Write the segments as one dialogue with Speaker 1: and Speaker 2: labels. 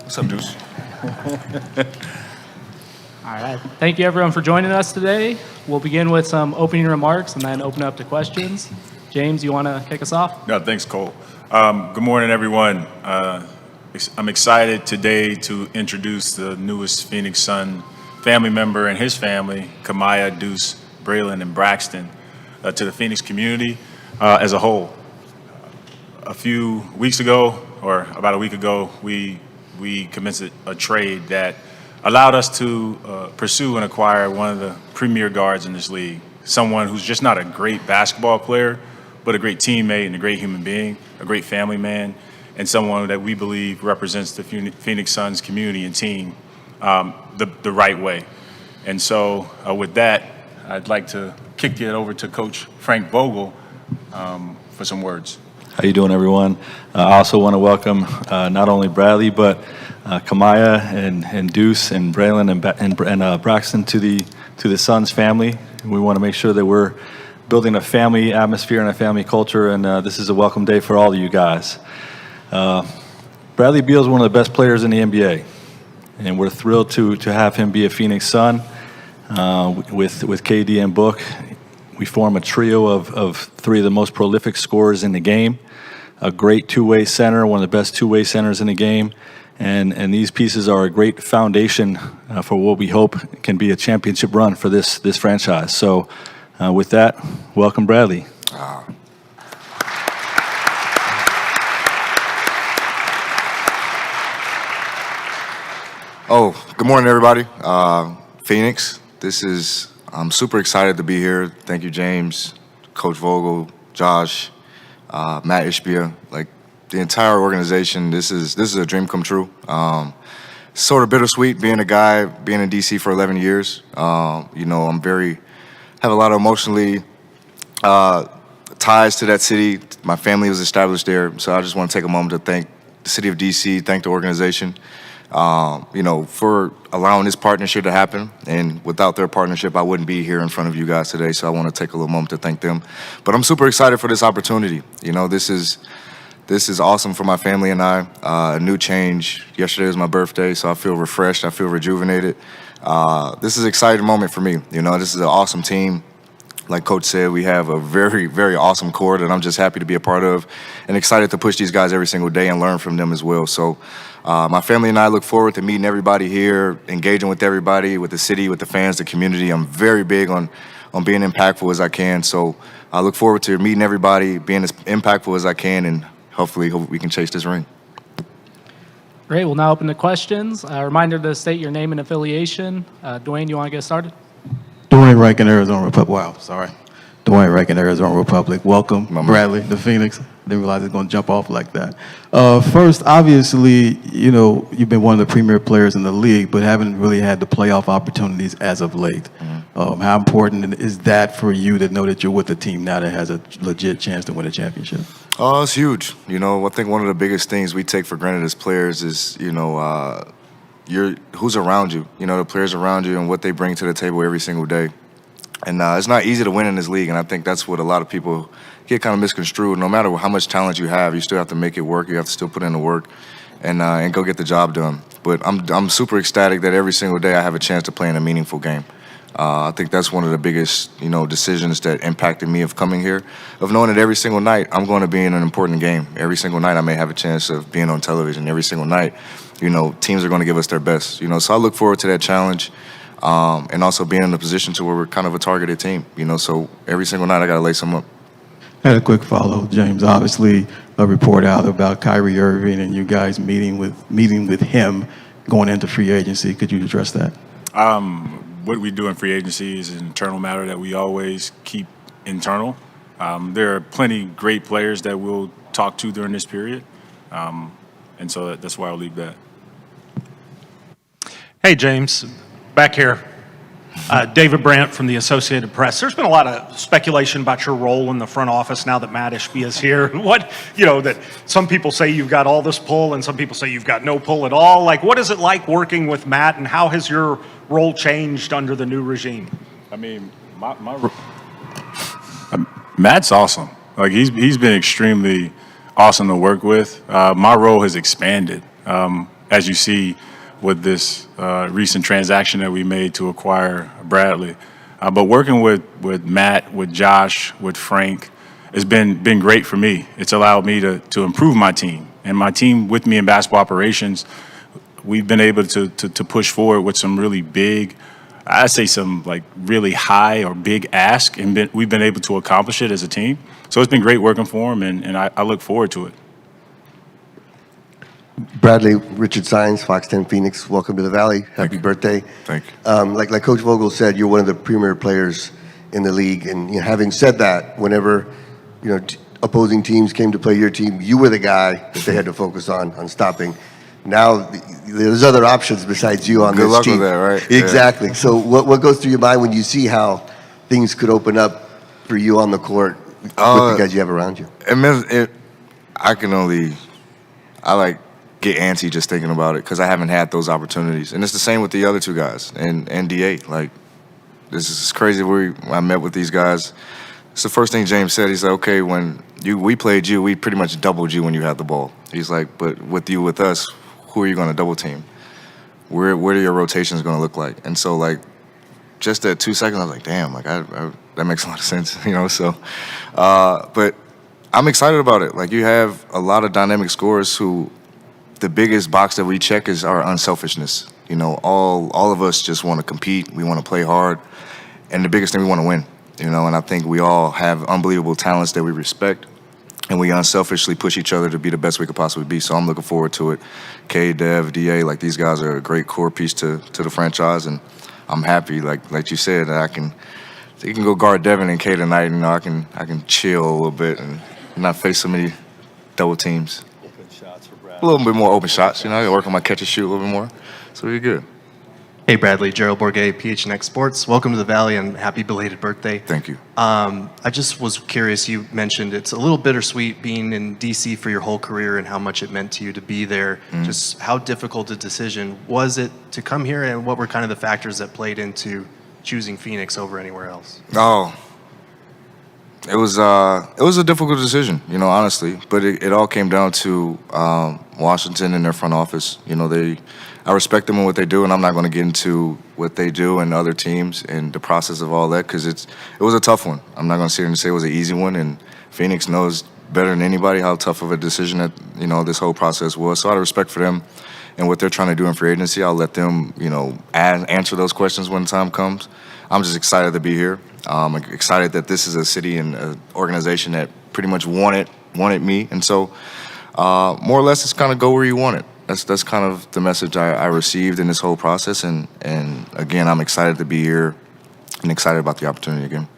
Speaker 1: What's up, Deuce?
Speaker 2: All right. Thank you, everyone, for joining us today. We'll begin with some opening remarks and then open up to questions. James, you want to kick us off?
Speaker 1: No, thanks, Cole. Good morning, everyone. I'm excited today to introduce the newest Phoenix Sun family member and his family, Kamaya, Deuce, Braylon, and Braxton, to the Phoenix community as a whole. A few weeks ago, or about a week ago, we commenced a trade that allowed us to pursue and acquire one of the premier guards in this league, someone who's just not a great basketball player, but a great teammate and a great human being, a great family man, and someone that we believe represents the Phoenix Suns community and team the right way. And so with that, I'd like to kick it over to Coach Frank Vogel for some words.
Speaker 3: How you doing, everyone? I also want to welcome not only Bradley, but Kamaya and Deuce and Braylon and Braxton to the Suns family. We want to make sure that we're building a family atmosphere and a family culture, and this is a welcome day for all of you guys. Bradley Beal is one of the best players in the NBA, and we're thrilled to have him be a Phoenix Sun with KD and Book. We form a trio of three of the most prolific scorers in the game, a great two-way center, one of the best two-way centers in the game, and these pieces are a great foundation for what we hope can be a championship run for this franchise. So with that, welcome Bradley.
Speaker 4: Good morning, everybody. Phoenix, I'm super excited to be here. Thank you, James, Coach Vogel, Josh, Matt Ishbia, like the entire organization. This is a dream come true. Sort of bittersweet being in DC for 11 years. I'm have a lot of emotionally ties to that city. My family was established there, so I just want to take a moment to thank the city of DC, thank the organization, for allowing this partnership to happen. And without their partnership, I wouldn't be here in front of you guys today. So I want to take a little moment to thank them. But I'm super excited for this opportunity. This is awesome for my family and I. A new change. Yesterday was my birthday, so I feel refreshed. I feel rejuvenated. This is an exciting moment for me. This is an awesome team. Like Coach said, we have a very, very awesome core that I'm just happy to be a part of and excited to push these guys every single day and learn from them as well. So my family and I look forward to meeting everybody here, engaging with everybody, with the city, with the fans, the community. I'm very big on being impactful as I can. So I look forward to meeting everybody, being as impactful as I can, and hopefully we can chase this ring.
Speaker 2: Great. We'll now open to questions. A reminder to state your name and affiliation. Dwayne, you want to get started?
Speaker 5: Dwayne Rankin, Arizona Republic. Wow, sorry. Dwayne Rankin, Arizona Republic. Welcome, Bradley, to Phoenix. Didn't realize it's going to jump off like that. First, obviously, you've been one of the premier players in the league, but haven't really had the playoff opportunities as of late. How important is that for you to know that you're with a team now that has a legit chance to win a championship?
Speaker 4: Oh, it's huge. I think one of the biggest things we take for granted as players is, who's around you, the players around you and what they bring to the table every single day. And it's not easy to win in this league, and I think that's what a lot of people get kind of misconstrued. No matter how much talent you have, you still have to make it work. You have to still put in the work and go get the job done. But I'm super ecstatic that every single day I have a chance to play in a meaningful game. I think that's one of the biggest, decisions that impacted me of coming here, of knowing that every single night I'm going to be in an important game. Every single night I may have a chance of being on television. Every single night, teams are going to give us their best. So I look forward to that challenge. And also being in a position to where we're kind of a targeted team, so every single night I got to lace them up.
Speaker 5: I had a quick follow, James. Obviously, a report out about Kyrie Irving and you guys meeting with him going into free agency. Could you address that?
Speaker 1: What we do in free agency is an internal matter that we always keep internal. There are plenty great players that we'll talk to during this period, and so that's why I'll leave that.
Speaker 6: Hey, James. Back here, David Brandt from the Associated Press. There's been a lot of speculation about your role in the front office now that Matt Ishbia is here. That some people say you've got all this pull and some people say you've got no pull at all. Like, what is it like working with Matt, and how has your role changed under the new regime?
Speaker 1: I mean, Matt's awesome. Like he's been extremely awesome to work with. My role has expanded, as you see with this recent transaction that we made to acquire Bradley. But working with Matt, with Josh, with Frank, has been great for me. It's allowed me to improve my team. And my team with me in basketball operations, we've been able to push forward with some really big, I'd say some like really high or big ask, and we've been able to accomplish it as a team. So it's been great working for them, and I look forward to it.
Speaker 7: Bradley, Richard Sines, Fox 10 Phoenix, welcome to the Valley. Happy birthday.
Speaker 4: Thank you.
Speaker 7: Like Coach Vogel said, you're one of the premier players in the league. And you know, having said that, whenever opposing teams came to play your team, you were the guy that they had to focus on stopping. Now there's other options besides you on
Speaker 4: Good
Speaker 7: this
Speaker 4: luck
Speaker 7: team.
Speaker 4: with that, right?
Speaker 7: Exactly.
Speaker 4: Yeah.
Speaker 7: So what goes through your mind when you see how things could open up for you on the court with the guys you have around you?
Speaker 4: I get antsy just thinking about it because I haven't had those opportunities. And it's the same with the other two guys and DA. Like, this is crazy. I met with these guys. It's the first thing James said. He's like, okay, when we played you, we pretty much doubled you when you had the ball. He's like, but with us, who are you going to double team? Where are your rotations going to look like? And so, like, just that 2 seconds, I was like, damn, like, that makes a lot of sense, So, but I'm excited about it. Like, you have a lot of dynamic scorers who the biggest box that we check is our unselfishness. All of us just want to compete. We want to play hard. And the biggest thing, we want to win. And I think we all have unbelievable talents that we respect. And we unselfishly push each other to be the best we could possibly be. So I'm looking forward to it. K, Dev, DA, like these guys are a great core piece to the franchise. And I'm happy, like you said, that they can go guard Devin and K tonight. I can chill a little bit and not face so many double teams. A little bit more open shots, I can work on my catch and shoot a little bit more. So we're good.
Speaker 8: Hey, Bradley, Gerald Bourget, PHNX Sports. Welcome to the Valley and happy belated birthday.
Speaker 4: Thank you.
Speaker 8: I just was curious, you mentioned it's a little bittersweet being in D.C. for your whole career and how much it meant to you to be there.
Speaker 4: Mm-hmm.
Speaker 8: Just how difficult a decision was it to come here, and what were kind of the factors that played into choosing Phoenix over anywhere else?
Speaker 4: Oh, it was a difficult decision, honestly. But it all came down to Washington and their front office. I respect them and what they do, and I'm not going to get into what they do and other teams and the process of all that because it was a tough one. I'm not going to sit here and say it was an easy one, and Phoenix knows better than anybody how tough of a decision that this whole process was. So out of respect for them and what they're trying to do in free agency, I'll let them answer those questions when the time comes. I'm just excited to be here. I'm excited that this is a city and an organization that pretty much wanted me, and so more or less it's kind of go where you want it. That's kind of the message I received in this whole process, and again, I'm excited to be here and excited about the opportunity again.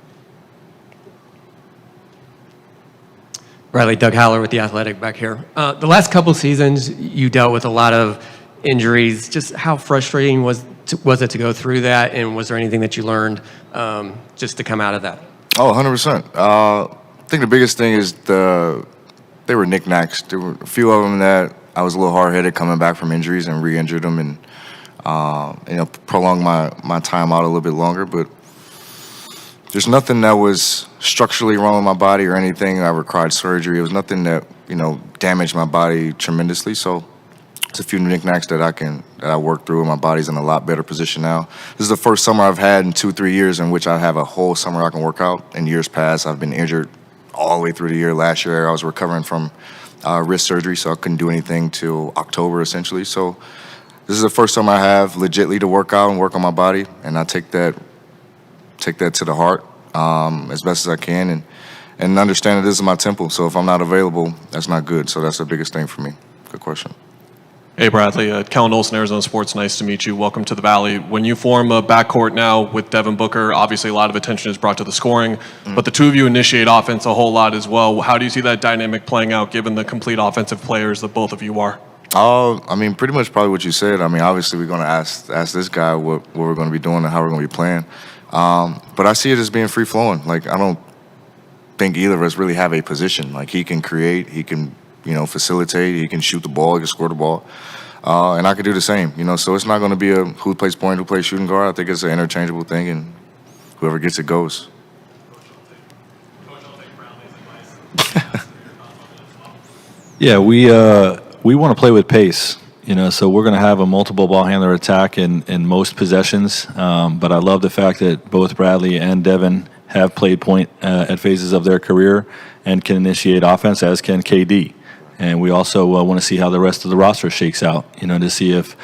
Speaker 9: Riley, Doug Howler with The Athletic back here. The last couple seasons, you dealt with a lot of injuries. Just how frustrating was it to go through that, and was there anything that you learned just to come out of that?
Speaker 4: Oh, 100%. I think the biggest thing is they were knickknacks. There were a few of them that I was a little hard-headed coming back from injuries and re-injured them and, prolonged my time out a little bit longer. But there's nothing that was structurally wrong with my body or anything. I required surgery. It was nothing that, damaged my body tremendously. So it's a few knickknacks that I worked through, and my body's in a lot better position now. This is the first summer I've had in 2-3 years in which I have a whole summer I can work out. In years past, I've been injured all the way through the year. Last year, I was recovering from wrist surgery, so I couldn't do anything till October, essentially. So this is the first time I have legitly to work out and work on my body, and I take that to the heart as best as I can, and understand that this is my temple. So if I'm not available, that's not good. So that's the biggest thing for me. Good question.
Speaker 10: Hey, Bradley. Kellen Olson, Arizona Sports. Nice to meet you. Welcome to the Valley. When you form a backcourt now with Devin Booker, obviously a lot of attention is brought to the scoring, but the two of you initiate offense a whole lot as well. How do you see that dynamic playing out given the complete offensive players that both of you are?
Speaker 4: Pretty much probably what you said. Obviously we're going to ask this guy what we're going to be doing and how we're going to be playing. But I see it as being free-flowing. Like, I don't think either of us really have a position. Like, he can create, he can facilitate, he can shoot the ball, he can score the ball. And I could do the same, so it's not going to be a who plays point, who plays shooting guard. I think it's an interchangeable thing, and whoever gets it goes.
Speaker 3: Yeah, we want to play with pace. So we're going to have a multiple ball handler attack in most possessions. But I love the fact that both Bradley and Devin have played point at phases of their career and can initiate offense, as can KD. And we also want to see how the rest of the roster shakes out. To see if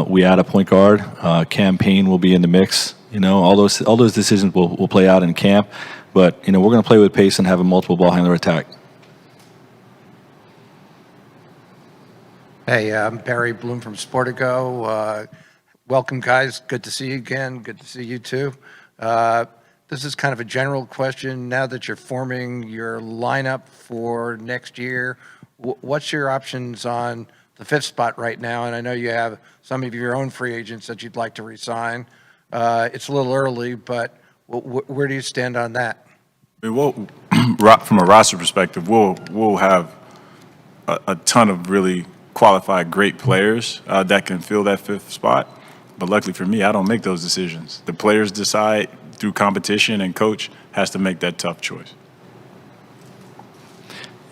Speaker 3: we add a point guard, campaign will be in the mix. All those decisions will play out in camp. But we're going to play with pace and have a multiple ball handler attack.
Speaker 11: Hey, I'm Barry Bloom from Sportigo. Welcome, guys. Good to see you again. Good to see you too. This is kind of a general question. Now that you're forming your lineup for next year, what's your options on the fifth spot right now? And I know you have some of your own free agents that you'd like to re-sign. It's a little early, but where do you stand on that?
Speaker 1: From a roster perspective, we'll have a ton of really qualified great players that can fill that fifth spot. But luckily for me, I don't make those decisions. The players decide through competition, and coach has to make that tough choice.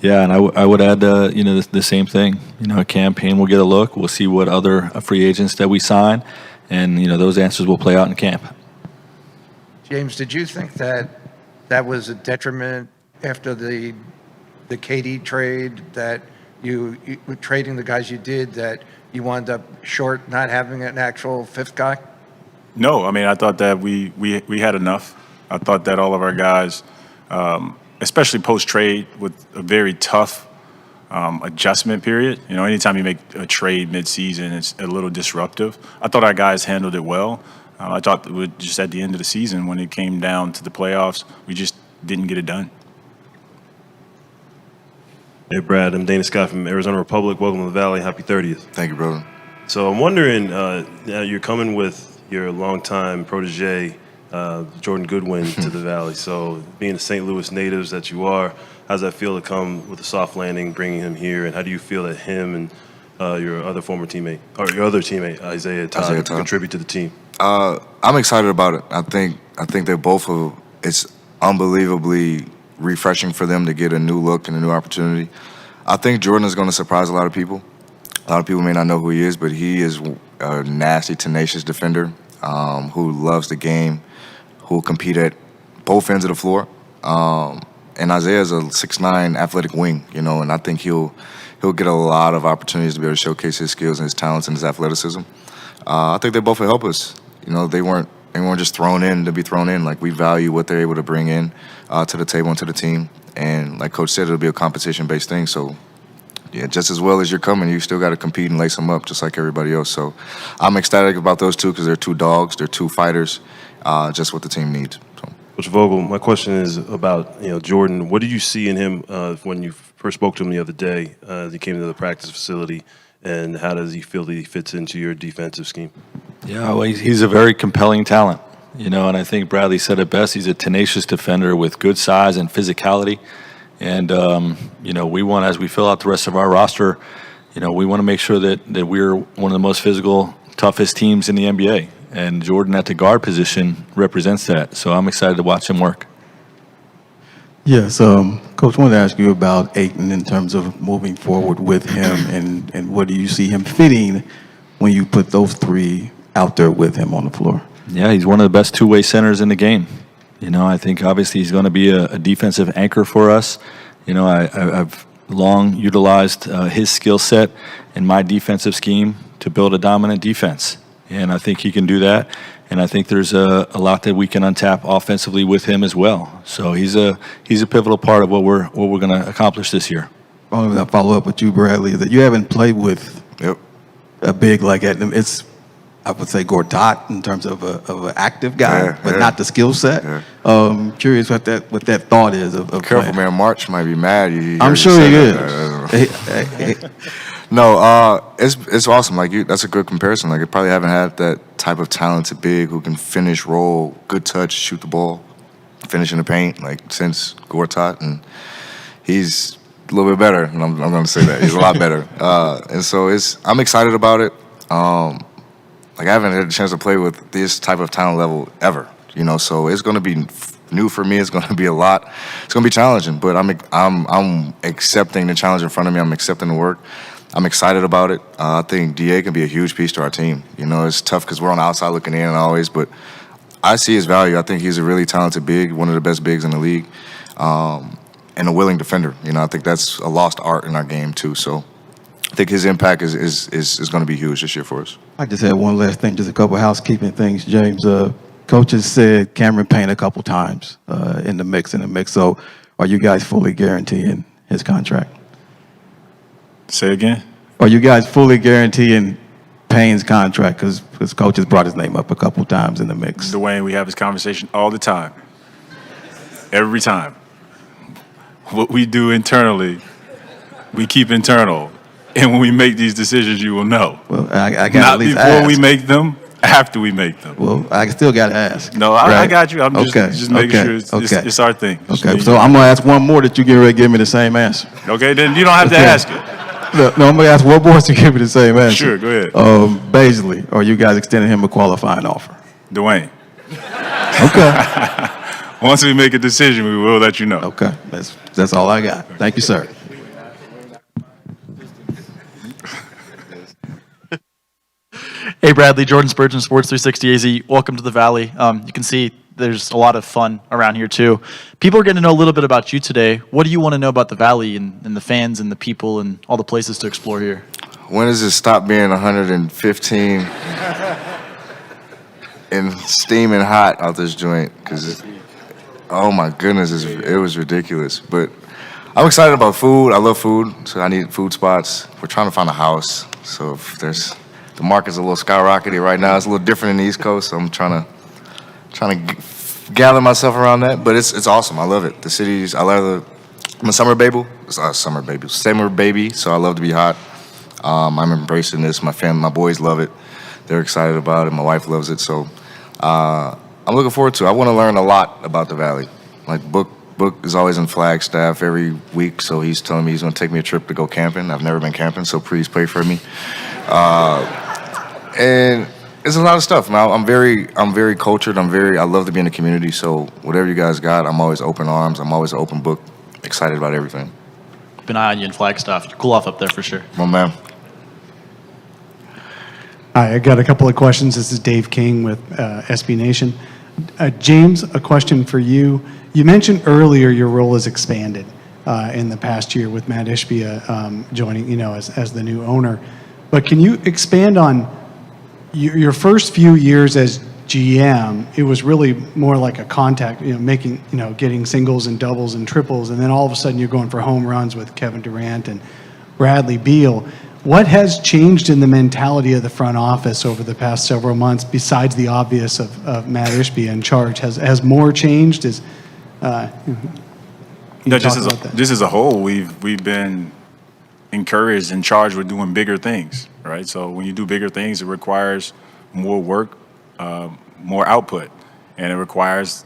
Speaker 3: Yeah, and I would add, the same thing. A campaign will get a look. We'll see what other free agents that we sign, and those answers will play out in camp.
Speaker 11: James, did you think that was a detriment after the KD trade, that you trading the guys you did, that you wound up short not having an actual fifth guy?
Speaker 1: No, I mean, I thought that we had enough. I thought that all of our guys, especially post-trade with a very tough adjustment period. Anytime you make a trade mid-season, it's a little disruptive. I thought our guys handled it well. I thought just at the end of the season, when it came down to the playoffs, we just didn't get it done.
Speaker 12: Hey, Brad, I'm Dana Scott from Arizona Republic. Welcome to the Valley. Happy 30th.
Speaker 4: Thank you, brother.
Speaker 12: So I'm wondering, now you're coming with your longtime protege, Jordan Goodwin, to the Valley. So being the St. Louis natives that you are, how does that feel to come with a soft landing, bringing him here? And how do you feel that him and your other former teammate, or your other teammate, Isaiah Todd, contribute to the team?
Speaker 4: I'm excited about it. I think they both it's unbelievably refreshing for them to get a new look and a new opportunity. I think Jordan is going to surprise a lot of people. A lot of people may not know who he is, but he is a nasty, tenacious defender who loves the game, who will compete at both ends of the floor. And Isaiah is a 6'9" athletic wing, and I think he'll get a lot of opportunities to be able to showcase his skills and his talents and his athleticism. I think they both will help us. They weren't just thrown in to be thrown in. Like, we value what they're able to bring in to the table and to the team. And like Coach said, it'll be a competition-based thing. So, yeah, just as well as you're coming, you still got to compete and lace them up just like everybody else. So I'm ecstatic about those two because they're two dogs. They're two fighters, just what the team needs. So.
Speaker 12: Coach Vogel, my question is about Jordan. What did you see in him when you first spoke to him the other day as he came to the practice facility, and how does he feel that he fits into your defensive scheme?
Speaker 3: Yeah, well, he's a very compelling talent, and I think Bradley said it best. He's a tenacious defender with good size and physicality. And, we want, as we fill out the rest of our roster, we want to make sure that we're one of the most physical, toughest teams in the NBA. And Jordan at the guard position represents that. So I'm excited to watch him work.
Speaker 5: Yes, Coach, I wanted to ask you about Ayton in terms of moving forward with him, and what do you see him fitting when you put those three out there with him on the floor?
Speaker 3: Yeah, he's one of the best two-way centers in the game. I think obviously he's going to be a defensive anchor for us. I've long utilized his skill set in my defensive scheme to build a dominant defense. And I think he can do that. And I think there's a lot that we can untap offensively with him as well. So he's a pivotal part of what we're going to accomplish this year.
Speaker 5: I want to follow up with you, Bradley, that you haven't played with a big like that. It's, I would say, Gortat in terms of an active guy, but not the skill set. Curious what that thought is of
Speaker 4: Careful,
Speaker 5: playing.
Speaker 4: man. March might be mad.
Speaker 5: I'm sure he is.
Speaker 4: No, it's awesome. Like, that's a good comparison. Like, I probably haven't had that type of talented big who can finish, roll, good touch, shoot the ball, finish in the paint, like, since Gortat, and he's a little bit better. And I'm going to say that he's a lot better. And so I'm excited about it. Like, I haven't had a chance to play with this type of talent level ever. So it's going to be new for me. It's going to be a lot. It's going to be challenging, but I'm accepting the challenge in front of me. I'm accepting the work. I'm excited about it. I think DA can be a huge piece to our team. You know, it's tough because we're on the outside looking in always, but I see his value. I think he's a really talented big, one of the best bigs in the league, and a willing defender. You know, I think that's a lost art in our game too. So I think his impact is going to be huge this year for us.
Speaker 5: I just had one last thing, just a couple housekeeping things, James. Coaches said Cameron Payne a couple times in the mix. So are you guys fully guaranteeing his contract?
Speaker 1: Say again?
Speaker 5: Are you guys fully guaranteeing Payne's contract? Because coach has brought his name up a couple times in the mix.
Speaker 1: Dwayne, we have this conversation all the time. Every time. What we do internally, we keep internal. And when we make these decisions, you will know.
Speaker 5: Well, I got
Speaker 1: Not
Speaker 5: at least
Speaker 1: before
Speaker 5: ask.
Speaker 1: we make them, after we make them.
Speaker 5: Well, I still got to ask.
Speaker 1: No, I
Speaker 5: Right?
Speaker 1: got you. I'm just making
Speaker 5: okay,
Speaker 1: sure it's
Speaker 5: okay.
Speaker 1: our thing.
Speaker 5: Okay, so I'm going to ask one more that you get ready to give me the same answer.
Speaker 1: Okay, then you don't have to
Speaker 5: Okay.
Speaker 1: ask it.
Speaker 5: No, I'm going to ask one more to give me the same answer.
Speaker 1: Sure, go ahead.
Speaker 5: Baisley, are you guys extending him a qualifying offer?
Speaker 1: Dwayne,
Speaker 5: Okay.
Speaker 1: once we make a decision, we will let you know.
Speaker 5: Okay, that's all I got. Thank you, sir.
Speaker 13: Hey, Bradley, Jordan Spurgeon, Sports 360 AZ. Welcome to the Valley. You can see there's a lot of fun around here, too. People are getting to know a little bit about you today. What do you want to know about the Valley and the fans and the people and all the places to explore here?
Speaker 4: When does it stop being 115 and steaming hot out this joint? Because, oh my goodness, it was ridiculous. But I'm excited about food. I love food, so I need food spots. We're trying to find a house. So if the market's a little skyrocketed right now. It's a little different in the East Coast, so I'm trying to gather myself around that. But it's awesome. I love it. The cities, I'm a summer baby. Summer baby, so I love to be hot. I'm embracing this. My family, my boys love it. They're excited about it. My wife loves it. So I'm looking forward to it. I want to learn a lot about the Valley. Like Book is always in Flagstaff every week, so he's telling me he's going to take me a trip to go camping. I've never been camping, so please pray for me. And it's a lot of stuff. I'm very cultured. I love to be in the community. So whatever you guys got, I'm always open arms. I'm always an open book. Excited about everything.
Speaker 13: Keep an eye on you in Flagstaff. Cool off up there for sure.
Speaker 4: My man.
Speaker 14: Hi, I got a couple of questions. This is Dave King with SB Nation. James, a question for you. You mentioned earlier your role has expanded in the past year with Matt Ishbia joining, as the new owner. But can you expand on your first few years as GM? It was really more like a contact, getting singles and doubles and triples, and then all of a sudden you're going for home runs with Kevin Durant and Bradley Beal. What has changed in the mentality of the front office over the past several months, besides the obvious of Matt Ishbia in charge? Has more changed?
Speaker 1: Just as a whole, we've been encouraged and charged with doing bigger things, right? So when you do bigger things, it requires more work, more output, and it requires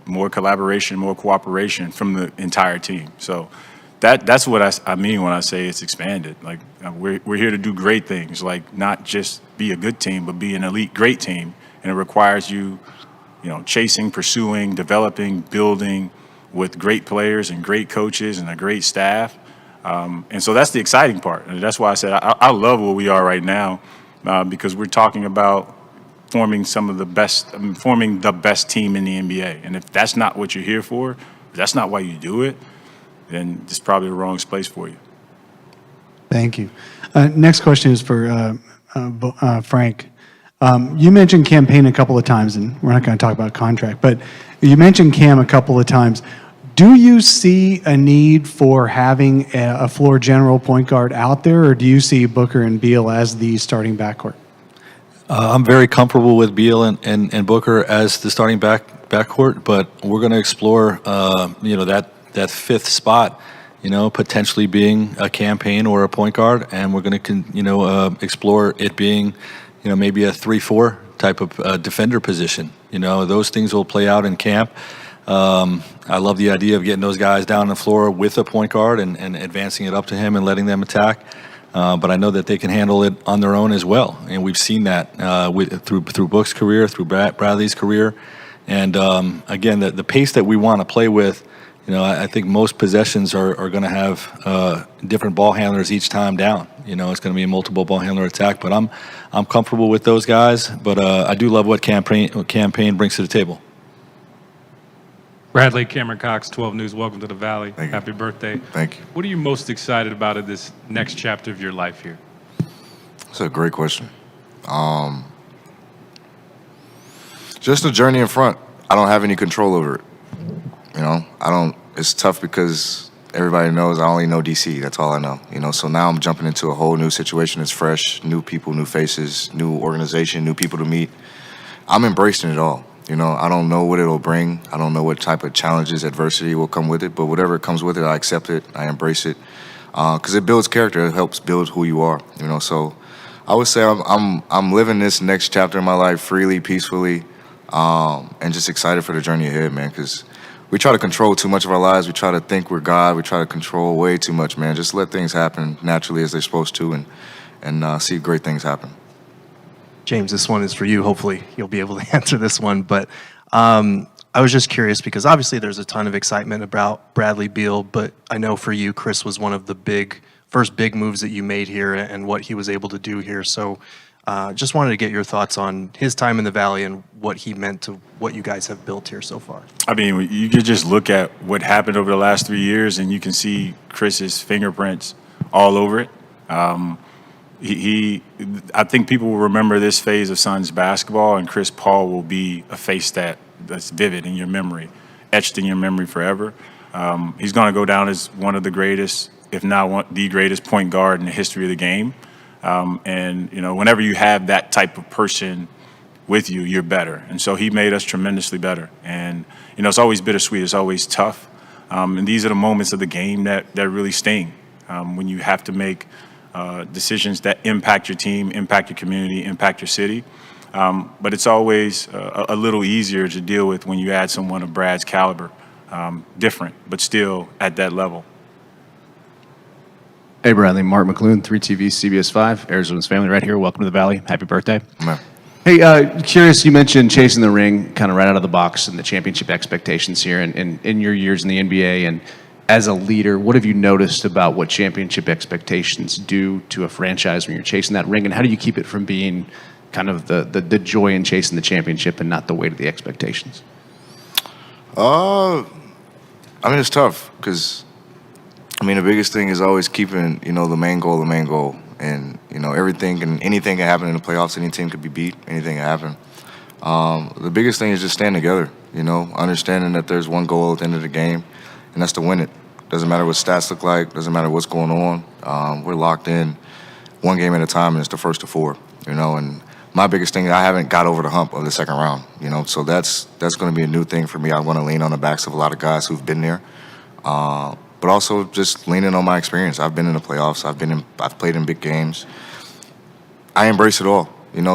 Speaker 1: more collaboration, more cooperation from the entire team. So that's what I mean when I say it's expanded. Like we're here to do great things, like not just be a good team, but be an elite great team. And it requires you chasing, pursuing, developing, building with great players and great coaches and a great staff. And so that's the exciting part. And that's why I said I love where we are right now because we're talking about forming the best team in the NBA. And if that's not what you're here for, if that's not why you do it, then it's probably the wrong place for you.
Speaker 14: Thank you. Next question is for Frank. You mentioned campaign a couple of times, and we're not going to talk about contract, but you mentioned Cam a couple of times. Do you see a need for having a floor general point guard out there, or do you see Booker and Beal as the starting backcourt?
Speaker 3: I'm very comfortable with Beal and Booker as the starting backcourt, but we're going to explore, that fifth spot, potentially being a campaign or a point guard, and we're going to, explore it being, maybe a 3-4 type of defender position. Those things will play out in camp. I love the idea of getting those guys down on the floor with a point guard and advancing it up to him and letting them attack. But I know that they can handle it on their own as well, and we've seen that through Book's career, through Bradley's career, And again, the pace that we want to play with, I think most possessions are going to have different ball handlers each time down. It's going to be a multiple ball handler attack, but I'm comfortable with those guys. But I do love what campaign brings to the table.
Speaker 15: Bradley, Cameron Cox, 12 News. Welcome to the Valley.
Speaker 4: Thank you.
Speaker 15: Happy birthday.
Speaker 4: Thank you.
Speaker 15: What are you most excited about in this next chapter of your life here?
Speaker 4: That's a great question. Just the journey in front. I don't have any control over it. It's tough because everybody knows I only know DC. That's all I know. So now I'm jumping into a whole new situation. It's fresh, new people, new faces, new organization, new people to meet. I'm embracing it all. I don't know what it'll bring. I don't know what type of challenges, adversity will come with it, but whatever comes with it, I accept it. I embrace it. Because it builds character. It helps build who you are. So I would say I'm living this next chapter in my life freely, peacefully, and just excited for the journey ahead, man. Because we try to control too much of our lives. We try to think we're God. We try to control way too much, man. Just let things happen naturally as they're supposed to, and see great things happen.
Speaker 8: James, this one is for you. Hopefully you'll be able to answer this one. But I was just curious because obviously there's a ton of excitement about Bradley Beal, but I know for you, Chris was one of the first big moves that you made here and what he was able to do here. So just wanted to get your thoughts on his time in the Valley and what he meant to what you guys have built here so far.
Speaker 1: I mean, you could just look at what happened over the last 3 years, and you can see Chris's fingerprints all over it. I think people will remember this phase of Suns basketball, and Chris Paul will be a face that's vivid in your memory, etched in your memory forever. He's going to go down as one of the greatest, if not the greatest point guard in the history of the game. And whenever you have that type of person with you, you're better. And so he made us tremendously better. And it's always bittersweet. It's always tough. And these are the moments of the game that really sting, when you have to make decisions that impact your team, impact your community, impact your city. But it's always a little easier to deal with when you add someone of Brad's caliber, different, but still at that level.
Speaker 16: Hey, Bradley. Mark McLuhan, 3TV, CBS 5, Arizona's Family right here. Welcome to the Valley. Happy birthday.
Speaker 4: Man.
Speaker 16: Hey, curious, you mentioned chasing the ring kind of right out of the box and the championship expectations here and in your years in the NBA. And as a leader, what have you noticed about what championship expectations do to a franchise when you're chasing that ring? And how do you keep it from being kind of the joy in chasing the championship and not the weight of the expectations?
Speaker 4: It's tough because, the biggest thing is always keeping, the main goal. And, everything and anything can happen in the playoffs. Any team could be beat. Anything can happen. The biggest thing is just staying together, understanding that there's one goal at the end of the game, and that's to win it. Doesn't matter what stats look like. Doesn't matter what's going on. We're locked in one game at a time, and it's the first of four, And my biggest thing, I haven't got over the hump of the second round, So that's going to be a new thing for me. I want to lean on the backs of a lot of guys who've been there. But also just leaning on my experience. I've been in the playoffs. I've played in big games. I embrace it all,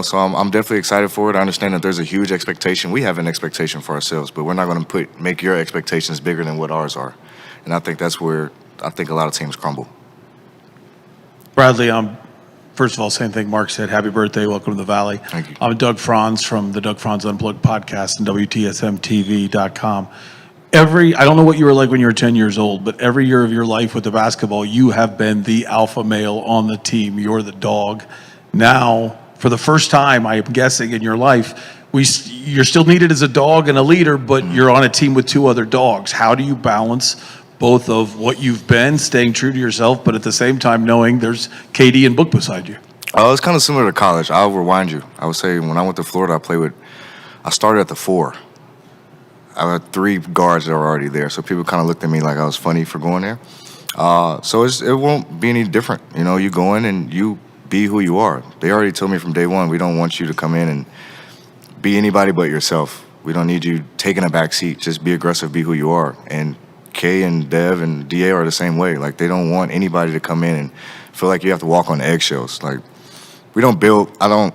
Speaker 4: So I'm definitely excited for it. I understand that there's a huge expectation. We have an expectation for ourselves, but we're not going to make your expectations bigger than what ours are. And I think that's where I think a lot of teams crumble.
Speaker 17: Bradley, first of all, same thing Mark said. Happy birthday. Welcome to the Valley.
Speaker 4: Thank you.
Speaker 17: I'm Doug Franz from the Doug Franz Unplugged podcast and WTSMTV.com. I don't know what you were like when you were 10 years old, but every year of your life with the basketball, you have been the alpha male on the team. You're the dog. Now, for the first time, I'm guessing, in your life, you're still needed as a dog and a leader, but you're on a team with two other dogs. How do you balance both of what you've been, staying true to yourself, but at the same time knowing there's KD and Book beside you?
Speaker 4: It's kind of similar to college. I'll rewind you. I would say when I went to Florida, I started at the 4. I had 3 guards that were already there, so people kind of looked at me like I was funny for going there. So it won't be any different. You go in and you be who you are. They already told me from day one, we don't want you to come in and be anybody but yourself. We don't need you taking a back seat. Just be aggressive, be who you are. And Kay and Dev and DA are the same way. Like, they don't want anybody to come in and feel like you have to walk on eggshells. Like, we don't build, I don't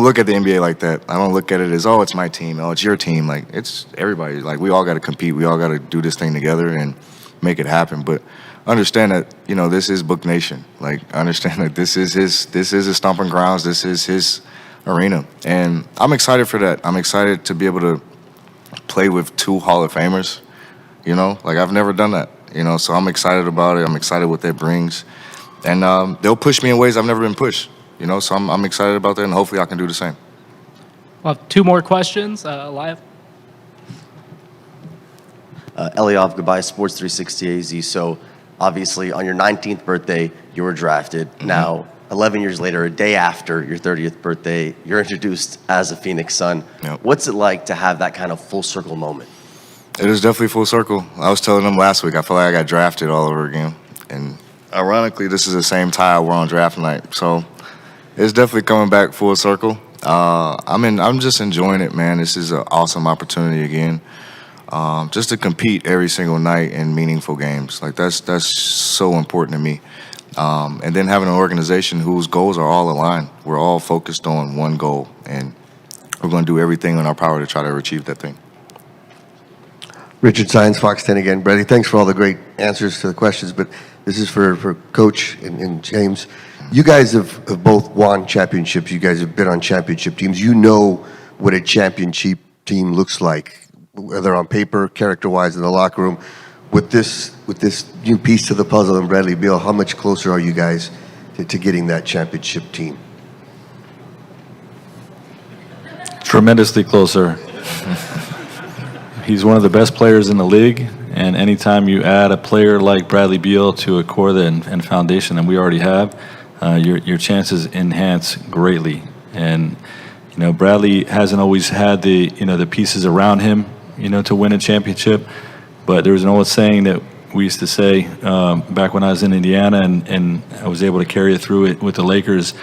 Speaker 4: look at the NBA like that. I don't look at it as, oh, it's my team, oh, it's your team. Like, it's everybody. Like, we all got to compete. We all got to do this thing together and make it happen. But understand that, this is Book Nation. Like, understand that this is his stomping grounds. This is his arena. And I'm excited for that. I'm excited to be able to play with 2 Hall of Famers. You know, like I've never done that. You know, so I'm excited about it. I'm excited what that brings, and they'll push me in ways I've never been pushed. You know, so I'm excited about that, and hopefully I can do the same.
Speaker 2: We'll have 2 more questions live.
Speaker 18: Eliav, goodbye, Sports 360 AZ. So obviously on your 19th birthday, you were drafted. Now, 11 years later, a day after your 30th birthday, you're introduced as a Phoenix Sun.
Speaker 4: Yep.
Speaker 18: What's it like to have that kind of full circle moment?
Speaker 4: It is definitely full circle. I was telling them last week, I feel like I got drafted all over again. And ironically, this is the same tie I wore on draft night. So it's definitely coming back full circle. I'm just enjoying it, man. This is an awesome opportunity again. Just to compete every single night in meaningful games. Like that's so important to me. And then having an organization whose goals are all aligned. We're all focused on one goal, and we're going to do everything in our power to try to achieve that thing.
Speaker 7: Richard Science, Fox 10 again. Bradley, thanks for all the great answers to the questions, but this is for Coach and James. You guys have both won championships. You guys have been on championship teams. You know what a championship team looks like, whether on paper, character-wise, in the locker room. With this new piece to the puzzle in Bradley Beal, how much closer are you guys to getting that championship team?
Speaker 3: Tremendously closer. He's one of the best players in the league, and anytime you add a player like Bradley Beal to a core and foundation that we already have, your chances enhance greatly. And you know, Bradley hasn't always had the pieces around him, to win a championship. But there was an old saying that we used to say back when I was in Indiana, and I was able to carry it through it with the Lakers.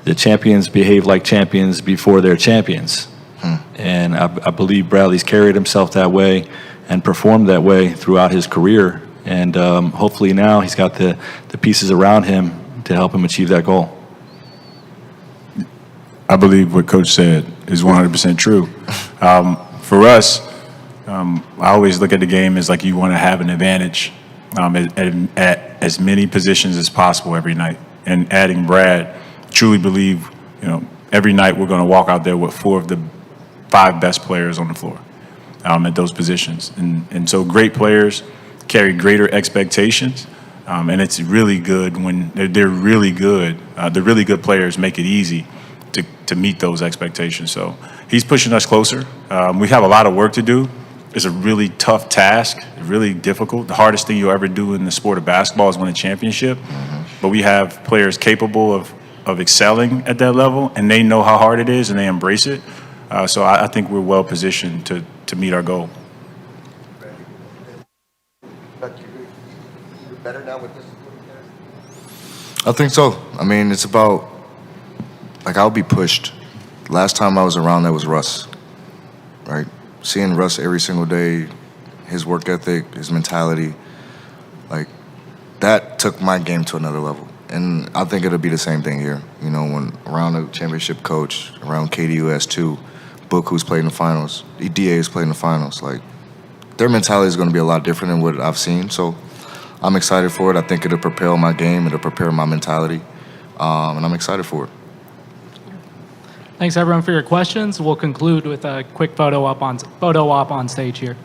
Speaker 3: The champions behave like champions before they're champions. And I believe Bradley's carried himself that way and performed that way throughout his career. And hopefully now he's got the pieces around him to help him achieve that goal.
Speaker 1: I believe what Coach said is 100% true. For us, I always look at the game as like you want to have an advantage at as many positions as possible every night. And adding Brad, truly believe, every night we're going to walk out there with 4 of the 5 best players on the floor at those positions. And so great players carry greater expectations, and it's really good when they're really good. The really good players make it easy to meet those expectations. So he's pushing us closer. We have a lot of work to do. It's a really tough task, really difficult. The hardest thing you'll ever do in the sport of basketball is win a championship. But we have players capable of excelling at that level, and they know how hard it is, and they embrace it. So I think we're well positioned to meet our goal.
Speaker 7: Better now with this?
Speaker 4: I think so. I mean, it's about, like, I'll be pushed. Last time I was around, that was Russ, right? Seeing Russ every single day, his work ethic, his mentality, like, that took my game to another level. And I think it'll be the same thing here. When around a championship coach, around KD who has 2, Book who's played in the finals, EDA who's played in the finals, like, their mentality is going to be a lot different than what I've seen. So I'm excited for it. I think it'll propel my game. It'll prepare my mentality. And I'm excited for it.
Speaker 2: Thanks everyone for your questions. We'll conclude with a quick photo op on stage here.